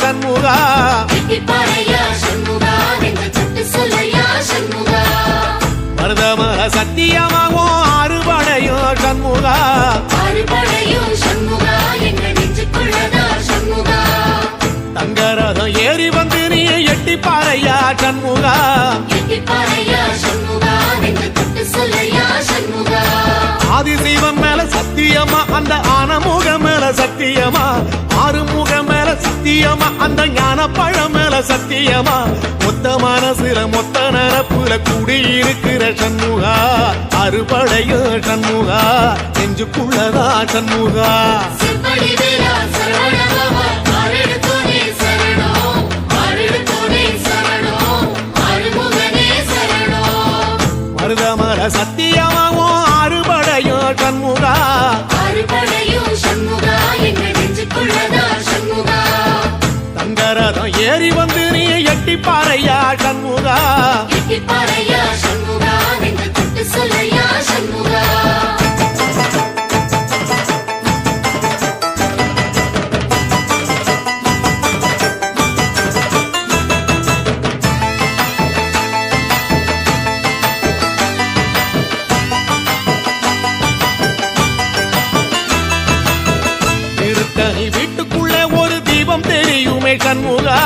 சண்முகா மருதமர சத்தியமாகும் அறுபடையும் சண்முகா தங்கரதம் ஏறி வந்து நீ எட்டி பாறையா சண்முகா ஆதிசைவம் மேல சத்தியமா அந்த ஆனமுக மேல சத்தியமா ஆறுமுக மேல சத்தியமா அந்த ஞான பழம் மேல சத்தியமா மொத்த மனசுல மொத்த நரப்புல குடியிருக்கிற சண்முகா அறுபடையோ சண்முகா நெஞ்சுக்குள்ளதா சண்முகா மருதமர சத்தியமாவும் அறுபடையோ சண்முகா தங்கரதம் ஏறி வந்து நீ எட்டி பாறையா சண்முகா திருத்தணி வீட்டுக்குள்ள ஒரு தீபம் தெரியுமே சண்முகா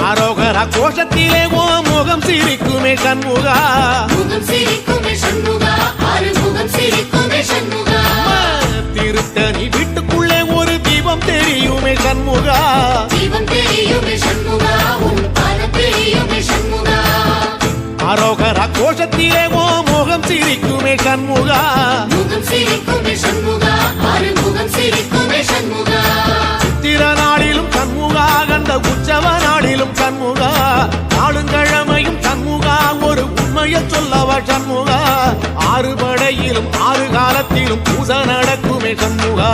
அரோகரா கோஷத்திலே ஓ முகம் சிரிக்குமே சண்முகா திருத்தணி வீட்டுக்குள்ளே ஒரு தீபம் தெரியுமே சண்முகா அரோகரா கோஷத்திலே ஓ முகம் சிரிக்குமே சண்முகா சித்திர நாளிலும் சண்முகா கண்ட உற்சவ நாளிலும் சண்முகா நாளுங்கிழமையும் சண்முகா ஒரு உண்மையை சொல்லவா சண்முகா ஆறுபடையிலும் ஆறு காலத்திலும் பூசை நடக்குமே சண்முகா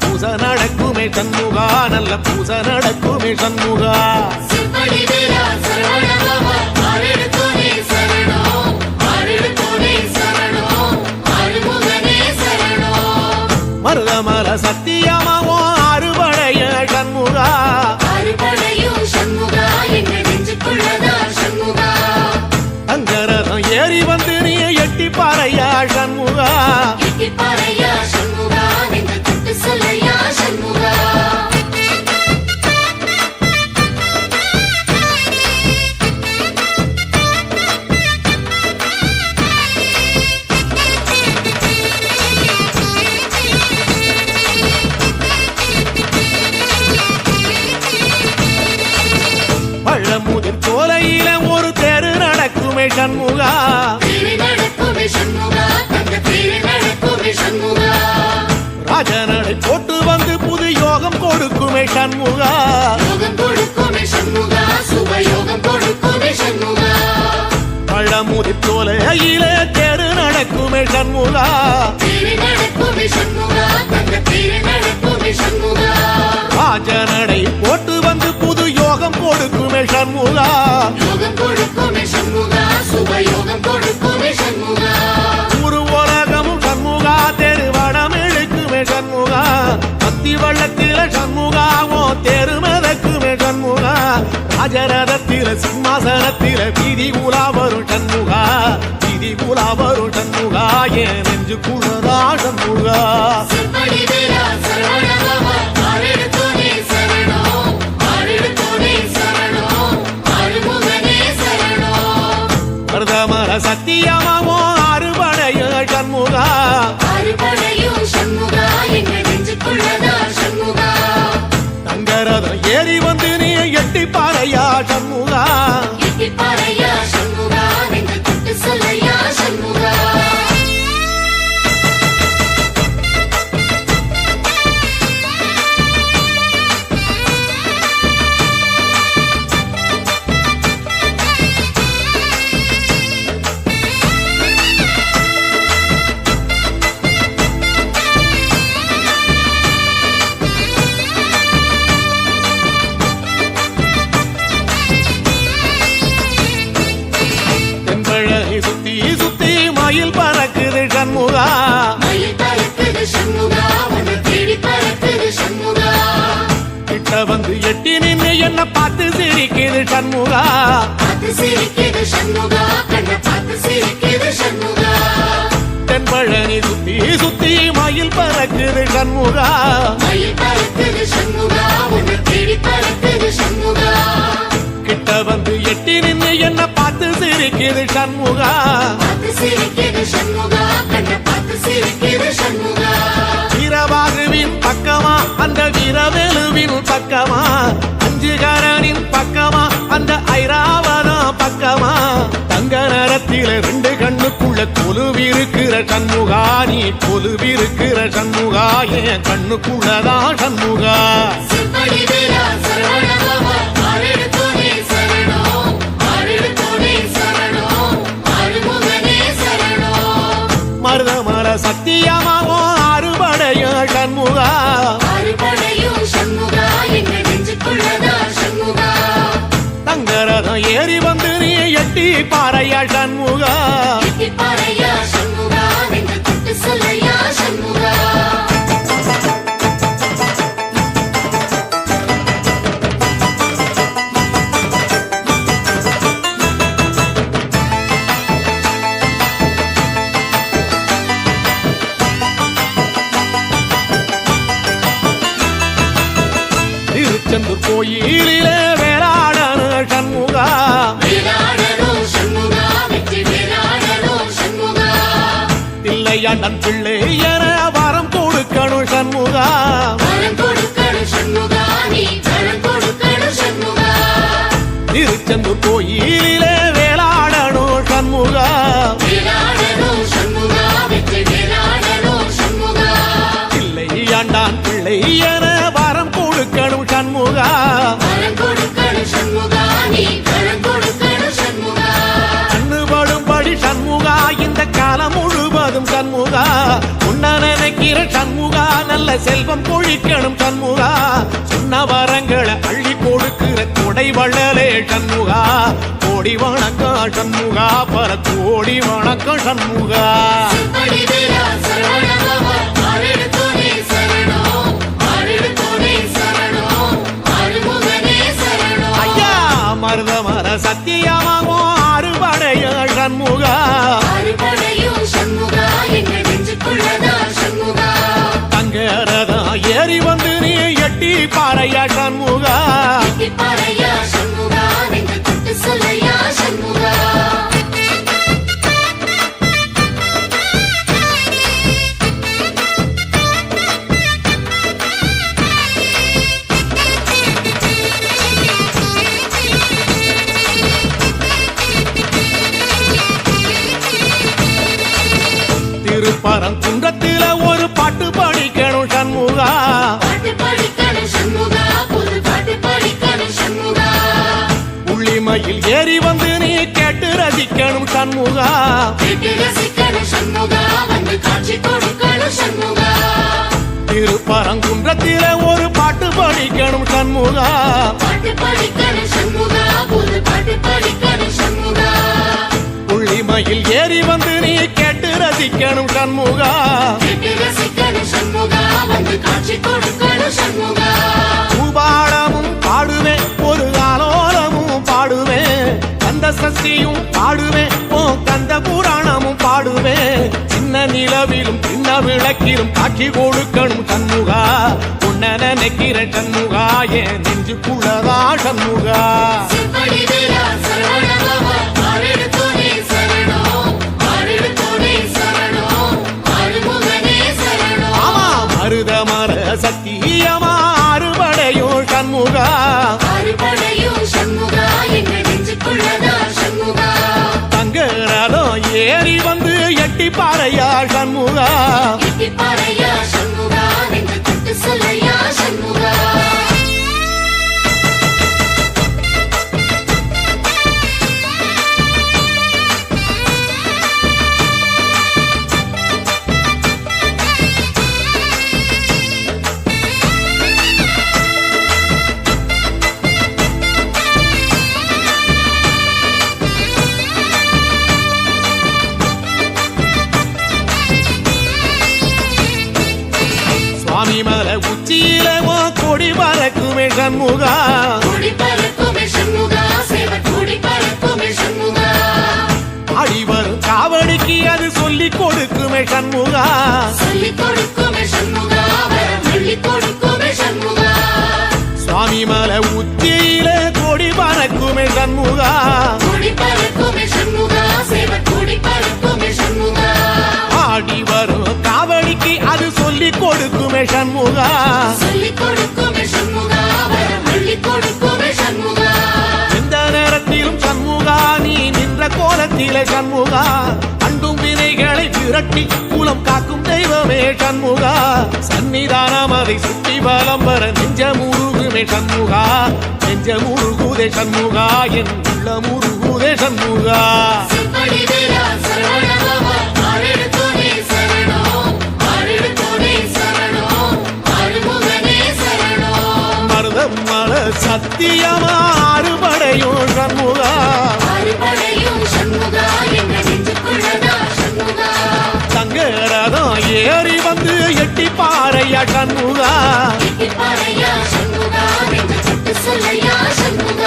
பூசை நடக்குமே சண்முகா நல்ல பூசை நடக்குமே சண்முகா மருதமர சத்தியமாவோ அறுபடைய சண்முகா தங்கரதம் ஏறி வந்து நீ எட்டி பாறையா சண்முகா பழமுதிர் சோலையில ஒரு தெரு நடக்குமே சண்முகா ராஜனடை போட்டு வந்து புது யோகம் கொடுக்குமே சண்முகா பழமுதிர் சோலையில தெரு நடக்குமே சண்முகா ராஜனடை போட்டு வந்து புது யோகம் கொடுக்குமே சண்முகா ஒரு உலகமும் சண்முகா தெருவடம் இழுக்குமே சண்முகா பத்தி வள்ளத்தில சண்முகாவோ தெரு மிதக்குமே சண்முகா ராஜரதத்தில சிம்மாசனத்தில வீதி உலா வரும் சண்முகா வீதி உலா வரும் சண்முகா ஏன் நெஞ்சு குளதா சண்முகா மருதமர சத்தியமாவோ அறுபடைய சண்முகா தங்கரதம் ஏறி வந்து நீ எட்டி பாறையா சண்முகா என்ன பார்த்து சிரிக்குது சண்முகா தென்பழனி சுத்தி சுத்தி மயில் பறக்குது சண்முகா கிட்ட வந்து எட்டி நின்று என்ன பார்த்து சிரிக்குது சண்முகா வீரபாகுவின் பக்கமா அந்த வீரவேலுவின் பக்கமா அஞ்சுகரனின் பக்கமா அந்த ஐராவதம் பக்கமா தங்க நேரத்தில ரெண்டு கண்ணுக்குள்ள கொலுவிருக்கிற சண்முகா நீ கொலுவிருக்கிற சண்முகா என் கண்ணுக்குள்ளதான் சண்முகா மருதமல சத்தியமாவோ அறுபடைய சண்முகா தங்கரதம் ஏறி வந்து நீ எட்டி பாறையா சண்முகா திருச்செந்தூர் கோயிலிலே வேளாடன சண்முகா தில்லையாண்டன் பிள்ளை என வரம் கொடுக்கணும் சண்முகா திருச்செந்தூர் கோயிலிலே வேளாடணும் சண்முகா தில்லையாண்டான் பிள்ளை என வரம் கொடுக்கணும் சண்முகா கண்ணுபடும்படி சண்முகா இந்த காலம் முழுவதும் சண்முகா உன்ன நினைக்கிற சண்முகா நல்ல செல்வம் பொழிக்கணும் சண்முகா சொன்ன வரங்களை அள்ளி கொடுக்கிற கொடை வள்ளலே சண்முகா கோடி வணக்கம் சண்முகா பல கோடி வணக்கம் சண்முகா மருதமர சத்தியமாவோ அறுபடைய சண்முகா தங்கரதம் ஏறி வந்து நீ எட்டி பாறையா சண்முகா திருப்பரங்குன்றத்தில ஒரு பாட்டு படிக்கணும் சண்முகா உள்ளிமையில் ஏறி வந்து நீ கேட்டு ரசிக்கணும் சண்முகா திருப்பரங்குன்றத்தில ஒரு பாட்டு படிக்கணும் சண்முகா உள்ளிமையில் ஏறி வந்து நீ கேட்டு ரசிக்கணும் சண்முகா பூபாடமும் பாடுவேன் ஒரு ஆலோலமும் பாடுவேன் கந்த சஷ்டியும் பாடுவேன் ஓ கந்த புராணமும் பாடுவேன் சின்ன நிலவிலும் சின்ன விளக்கிலும் காட்சி கொடுக்கணும் சண்முகா உன்ன நினைக்கிற சண்முகா என் நெஞ்சுக்குள்ளதா சண்முகா மருதமர சத்தியமா அறுபடையோ சண்முகா தங்கரதம் ஏறி வந்து எட்டி பாறையா சண்முகா பறக்குமே சண்முகா கொடி பறக்குமே சண்முகா சேவ கொடி பறக்குமே சண்முகா ஆடி வரும் காவடிக்கு அது சொல்லிக் கொடுக்குமே சண்முகா சொல்லிக் கொடுக்குமே சண்முகா வரம் அள்ளிக் கொடுக்குமே சண்முகா எந்த நேரத்திலும் சண்முகா நீ நின்ற கோலத்திலே சண்முகா அண்டும் வினைகளை விரட்டி குலம் காக்கும் தெய்வமே சண்முகா சன்னிதானம் அதை சுற்றி பலம் வர நெஞ்ச முருகுமே சண்முகா நெஞ்ச முருகுதே சண்முகா என் உள்ள முருகுதே சண்முகா செம்படி வேலா சரவணபவா ஆரெடுத்தோனே சரணம் ஆரெடுத்தோனே சரணம் ஆறுமுகனே சரணம் மருதம் மல சத்தியமா அறுபடையும் சண்முகா அறுபடையும் சண்முகா என்ற நெஞ்சுக்குள்ளதா சண்முகா தங்கரதம் ஏறி வந்து எட்டி பாறையா சண்முகா எட்டிப்பாறையா சண்முகா நெஞ்சு சுட்டு சொல்லையா சண்முகா